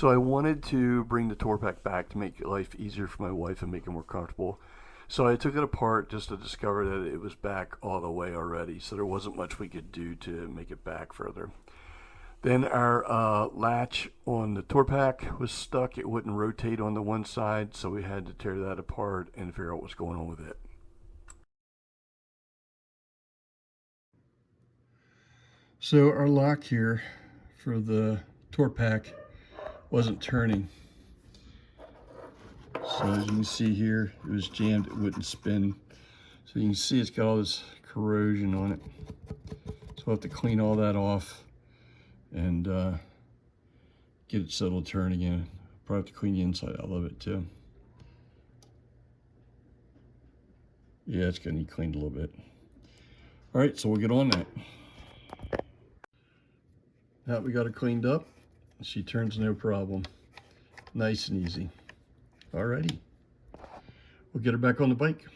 So I wanted to bring the tour pack back to make life easier for my wife and make it more comfortable. So I took it apart just to discover that it was back all the way already. So there wasn't much we could do to make it back further. Then our latch on the tour pack was stuck. It wouldn't rotate on the one side, so we had to tear that apart and figure out what's going on with it. So our lock here for the tour pack wasn't turning. So as you can see here, it was jammed, it wouldn't spin. So you can see it's got all this corrosion on it. So we'll have to clean all that off and get it so it'll turn again. Probably have to clean the inside out of it too. Yeah, it's gonna need cleaned a little bit. All right, so we'll get on that. Now that we got her cleaned up, she turns no problem. Nice and easy. Alrighty, we'll get her back on the bike.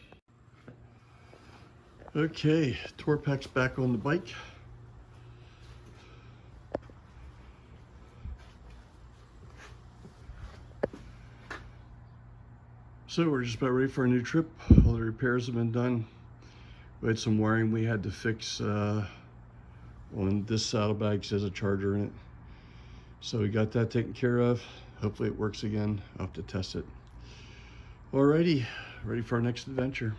Okay, tour pack's back on the bike. So we're just about ready for a new trip. All the repairs have been done. We had some wiring we had to fix on this saddlebag. It has a charger in it. So we got that taken care of. Hopefully it works again. I'll have to test it. Alrighty, ready for our next adventure.